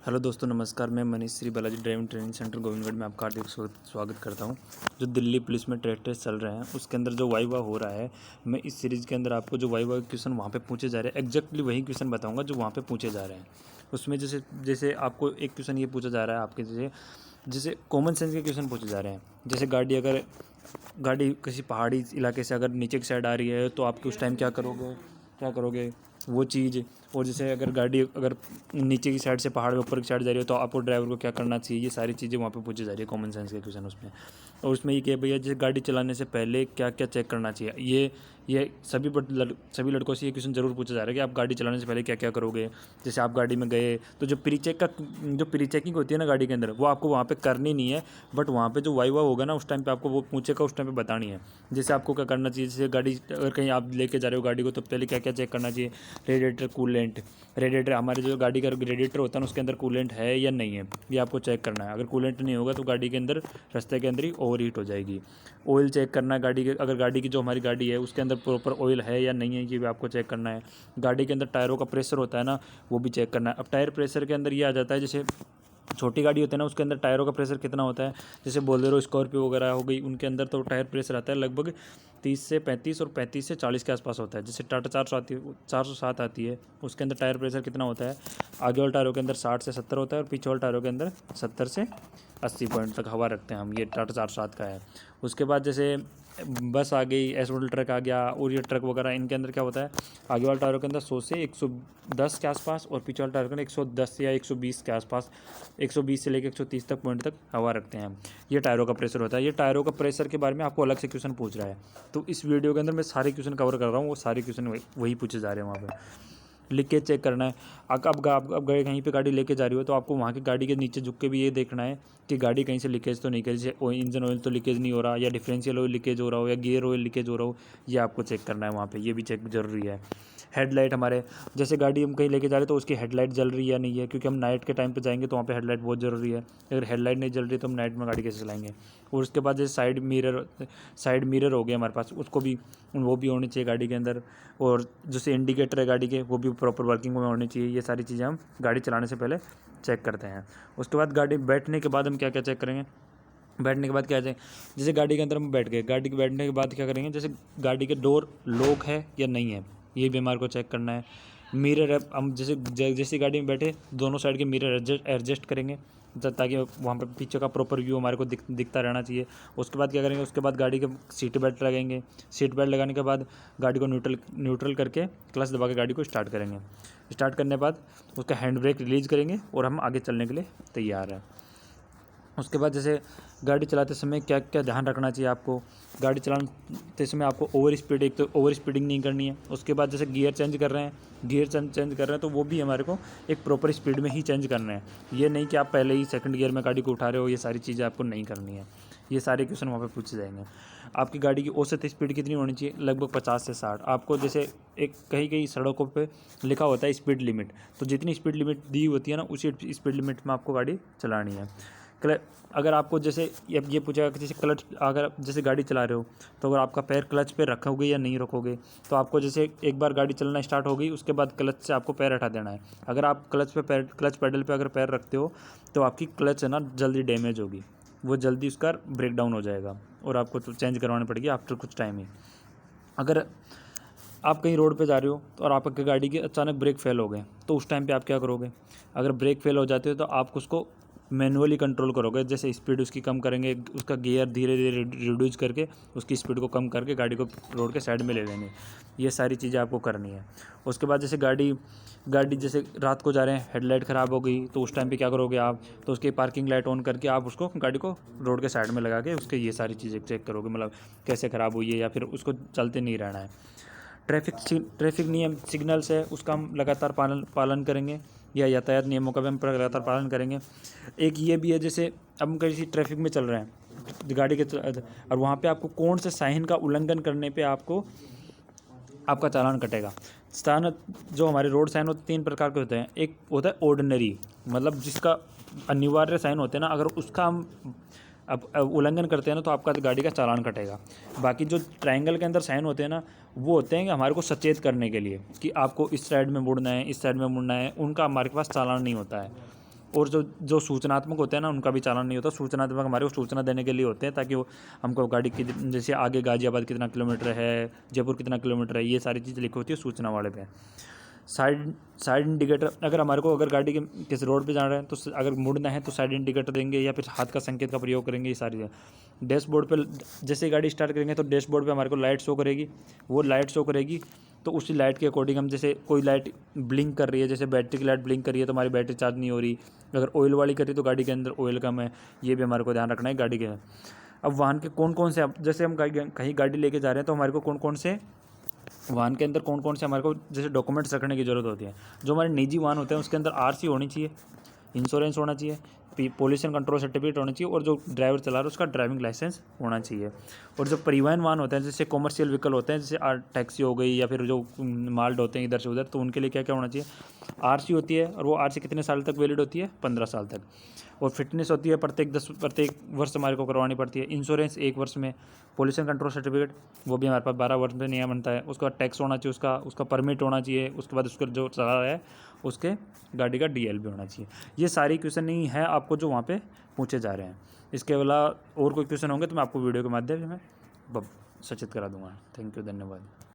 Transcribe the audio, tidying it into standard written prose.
Hello दोस्तों, नमस्कार। मैं Manish Shri Balaji driving training centre Govindgarh में आपका हार्दिक स्वागत करता हूं। जो दिल्ली पुलिस में ट्रैक टेस्ट चल रहे हैं उसके अंदर जो वाइवा हो रहा है, मैं इस सीरीज़ के अंदर आपको जो वाइवा क्वेश्चन वहां पे पूछे जा रहे हैं एग्जैक्टली वही क्वेश्चन बताऊंगा जो वहां पे पूछे जा रहे हैं। उसमें जैसे जैसे आपको एक क्वेश्चन ये पूछा जा रहा है आपके जैसे जैसे कॉमन सेंस के क्वेश्चन पूछे जा रहे हैं। जैसे गाड़ी किसी पहाड़ी इलाके से अगर नीचे की साइड आ रही है तो आपके उस टाइम क्या करोगे वो चीज़। और जैसे अगर नीचे की साइड से पहाड़ के ऊपर की साइड जा रही है तो आपको ड्राइवर को क्या करना चाहिए, ये सारी चीज़ें वहाँ पे पूछी जा रही है कॉमन सेंस के क्वेश्चन उसमें। और उसमें ये कि भैया जैसे गाड़ी चलाने से पहले क्या क्या चेक करना चाहिए, ये सभी लड़कों से ये क्वेश्चन ज़रूर पूछा जा रहा है कि आप गाड़ी चलाने से पहले क्या क्या करोगे। जैसे आप गाड़ी में गए तो जो प्री चेकिंग होती है ना गाड़ी के अंदर, वो आपको वहाँ पे करनी नहीं है, बट वहाँ पे जो वाइवा होगा ना उस टाइम पे आपको वो पूछेगा, उस टाइम पे बतानी है। जैसे आपको क्या करना चाहिए, जैसे गाड़ी अगर कहीं आप लेके जा रहे हो गाड़ी को तो पहले क्या क्या चेक करना चाहिए। Radiator, coolant. रेडिएटर, हमारे जो गाड़ी का रेडिएटर होता है ना उसके अंदर कूलेंट है या नहीं है, ये आपको चेक करना है। अगर कूलेंट नहीं होगा तो गाड़ी के अंदर रास्ते के अंदर ही ओवर हीट हो जाएगी। ऑयल चेक करना है गाड़ी के, अगर गाड़ी की जो हमारी गाड़ी है उसके अंदर प्रॉपर ऑयल है या नहीं है, ये भी आपको चेक करना है। गाड़ी के अंदर टायरों का प्रेशर होता है ना, वो भी चेक करना है। अब टायर प्रेशर के अंदर ये आ जाता है, जैसे छोटी गाड़ी होती है ना उसके अंदर टायरों का प्रेशर कितना होता है। जैसे बोलेरो, स्कॉर्पियो वगैरह हो गई, उनके अंदर तो टायर प्रेशर आता है लगभग 30 से 35 और 35 से 40 के आसपास होता है। जैसे टाटा 407 आती है, उसके अंदर टायर प्रेशर कितना होता है, आगे वाले टायरों के अंदर 60 से 70 होता है और पीछे वाले टायरों के अंदर 70 से 80 पॉइंट तक हवा रखते हैं हम। ये टाटा 407 का है। उसके बाद जैसे बस आ गई, एस मॉडल ट्रक आ गया और ये ट्रक वगैरह, इनके अंदर क्या होता है, आगे वाले टायरों के अंदर 100 से 110 के आसपास और पीछे वाले टायरों के अंदर 110 या 120 के आसपास, 120 से लेकर 130 तक पॉइंट तक हवा रखते हैं। ये टायरों का प्रेशर होता है। ये टायरों का प्रेशर के बारे में आपको अलग से क्वेश्चन पूछ रहा है, तो इस वीडियो के अंदर मैं सारे क्वेश्चन कवर कर रहा हूँ। वो सारे क्वेश्चन वही पूछे जा रहे हैं वहाँ पर। लीकेज चेक करना है। अब गए कहीं पे गाड़ी लेके जा रही हो तो आपको वहाँ की गाड़ी के नीचे झुक के भी ये देखना है कि गाड़ी कहीं से लीकेज तो नहीं कर, जैसे इंजन ऑयल तो लीकेज नहीं हो रहा, या डिफरेंशियल ऑयल लीकेज हो रहा हो, या गियर ऑयल लीकेज हो रहा हो, ये आपको चेक करना है वहाँ पे। ये भी चेक ज़रूरी है। हेडलाइट, हमारे जैसे गाड़ी हम कहीं लेके जा रहे हैं तो उसकी हेडलाइट जल रही है या नहीं है, क्योंकि हम नाइट के टाइम पे जाएंगे तो वहाँ पे हेडलाइट बहुत ज़रूरी है। अगर हेडलाइट नहीं जल रही तो हम नाइट में गाड़ी कैसे चलाएंगे। और उसके बाद जैसे साइड मिरर हो गए हमारे पास, उसको भी वो भी होनी चाहिए गाड़ी के अंदर। और जैसे इंडिकेटर है गाड़ी के, वो भी प्रॉपर वर्किंग में होनी चाहिए। ये सारी चीज़ें हम गाड़ी चलाने से पहले चेक करते हैं। उसके बाद गाड़ी बैठने के बाद हम क्या क्या चेक करेंगे। बैठने के बाद क्या है, जैसे गाड़ी के अंदर हम बैठ गए, गाड़ी के बैठने के बाद क्या करेंगे, जैसे गाड़ी के डोर लॉक है या नहीं है, ये भी हमारे को चेक करना है। मिरर है, हम जैसी गाड़ी में बैठे दोनों साइड के मिरर एडजस्ट करेंगे ताकि वहाँ पर पीछे का प्रॉपर व्यू हमारे को दिखता रहना चाहिए। उसके बाद क्या करेंगे, उसके बाद गाड़ी के सीट बेल्ट लगाएंगे। सीट बेल्ट लगाने के बाद गाड़ी को न्यूट्रल करके क्लच दबा के गाड़ी को स्टार्ट करेंगे। स्टार्ट करने के बाद उसका हैंड ब्रेक रिलीज़ करेंगे और हम आगे चलने के लिए तैयार हैं। उसके बाद जैसे गाड़ी चलाते समय क्या क्या ध्यान रखना चाहिए आपको। गाड़ी चलाते समय आपको एक तो ओवर स्पीडिंग नहीं करनी है। उसके बाद जैसे गियर चेंज कर रहे हैं तो वो भी हमारे को एक प्रॉपर स्पीड में ही चेंज करना है। ये नहीं कि आप पहले ही सेकंड गियर में गाड़ी को उठा रहे हो, ये सारी चीज़ें आपको नहीं करनी है। ये सारे क्वेश्चन वहाँ पे पूछे जाएंगे। आपकी गाड़ी की औसत स्पीड कितनी होनी चाहिए, लगभग 50 से 60। आपको जैसे एक कहीं सड़कों पे लिखा होता है स्पीड लिमिट, तो जितनी स्पीड लिमिट दी होती है ना उसी स्पीड लिमिट में आपको गाड़ी चलानी है। अगर आपको जैसे ये पूछा कि जैसे क्लच, अगर जैसे गाड़ी चला रहे हो तो अगर आपका पैर क्लच पे रखोगे या नहीं रखोगे, तो आपको जैसे एक बार गाड़ी चलना स्टार्ट हो गई उसके बाद क्लच से आपको पैर हटा देना है। अगर आप क्लच पेडल पे अगर पैर रखते हो तो आपकी क्लच है ना जल्दी डैमेज होगी, वो जल्दी उसका ब्रेक डाउन हो जाएगा और आपको तो चेंज करवानी पड़ेगी आफ्टर कुछ टाइम ही। अगर आप कहीं रोड पे जा रहे हो तो और आपकी गाड़ी के अचानक ब्रेक फेल हो गए तो उस टाइम पे आप क्या करोगे। अगर ब्रेक फेल हो जाते हो तो आप उसको मैनुअली कंट्रोल करोगे। जैसे स्पीड उसकी कम करेंगे, उसका गियर धीरे धीरे रिड्यूस करके उसकी स्पीड को कम करके गाड़ी को रोड के साइड में ले लेंगे। ये सारी चीज़ें आपको करनी है। उसके बाद जैसे गाड़ी जैसे रात को जा रहे हैं, हेडलाइट ख़राब हो गई तो उस टाइम पे क्या करोगे आप, तो उसकी पार्किंग लाइट ऑन करके आप उसको गाड़ी को रोड के साइड में लगा के उसके ये सारी चीज़ें चेक करोगे, मतलब कैसे ख़राब हुई है या फिर उसको चलते नहीं रहना है। ट्रैफिक नियम सिग्नल्स है उसका हम लगातार पालन करेंगे, या यातायात नियमों का भी हम लगातार पालन करेंगे। एक ये भी है, जैसे अब हम किसी ट्रैफिक में चल रहे हैं गाड़ी के और वहाँ पे आपको कौन से साइन का उल्लंघन करने पे आपका चालान कटेगा। साइन, जो हमारे रोड साइन होते 3 प्रकार के होते हैं। एक होता है ऑर्डिनरी, मतलब जिसका अनिवार्य साइन होते हैं ना, अगर उसका हम अब उल्लंघन करते हैं ना तो आपका गाड़ी का चालान कटेगा। बाकी जो ट्रायंगल के अंदर साइन होते हैं ना, वो होते हैं कि हमारे को सचेत करने के लिए कि आपको इस साइड में मुड़ना है, इस साइड में मुड़ना है, उनका हमारे पास चालान नहीं होता है। और जो सूचनात्मक होते हैं ना, उनका भी चालान नहीं होता। सूचनात्मक हमारे को सूचना देने के लिए होते हैं, ताकि वो हमको गाड़ी की, जैसे आगे गाजियाबाद कितना किलोमीटर है, जयपुर कितना किलोमीटर है, ये सारी चीज़ लिखी होती है सूचना वाले पे। साइड इंडिकेटर, अगर हमारे को अगर गाड़ी के किस रोड पे जा रहे हैं तो अगर मुड़ना है तो साइड इंडिकेटर देंगे या फिर हाथ का संकेत का प्रयोग करेंगे। ये सारी डैशबोर्ड पे जैसे गाड़ी स्टार्ट करेंगे तो डैशबोर्ड पे हमारे को लाइट शो करेगी। वो लाइट शो करेगी तो उसी लाइट के अकॉर्डिंग हम, जैसे कोई लाइट ब्लिंक कर रही है, जैसे बैटरी की लाइट ब्लिंक कर रही है तो हमारी बैटरी चार्ज नहीं हो रही। अगर ऑयल वाली कर रही है तो गाड़ी के अंदर ऑयल कम है, ये भी हमारे को ध्यान रखना है गाड़ी के। अब वाहन के कौन कौन से, जैसे हम कहीं गाड़ी लेके जा रहे हैं तो हमारे को कौन कौन से वाहन के अंदर कौन कौन से हमारे को जैसे डॉक्यूमेंट्स रखने की ज़रूरत होती है। जो हमारे निजी वाहन होते हैं उसके अंदर आरसी होनी चाहिए, इंश्योरेंस होना चाहिए, पोल्यूशन कंट्रोल सर्टिफिकेट होना चाहिए, और जो ड्राइवर चला रहा है उसका ड्राइविंग लाइसेंस होना चाहिए। और जो परिवहन वाहन होते हैं, जैसे कॉमर्शियल व्हीकल होते हैं, जैसे टैक्सी हो गई या फिर जो माल ढोते हैं इधर से उधर, तो उनके लिए क्या क्या होना चाहिए। आरसी होती है, और वो आरसी कितने साल तक वैलिड होती है, 15 साल तक। और फिटनेस होती है प्रत्येक वर्ष हमारे को करवानी पड़ती है। इंश्योरेंस 1 वर्ष में। पोल्यूशन कंट्रोल सर्टिफिकेट वो भी हमारे पास 12 वर्ष में नियम बनता है। उसका टैक्स होना चाहिए, उसका परमिट होना चाहिए। उसके बाद उसका जो चला रहा है उसके गाड़ी का डीएल भी होना चाहिए। ये सारी क्वेश्चन नहीं है आपको जो वहाँ पे पूछे जा रहे हैं। इसके अलावा और कोई क्वेश्चन होंगे तो मैं आपको वीडियो के माध्यम से मैं सचेत करा दूंगा। थैंक यू, धन्यवाद।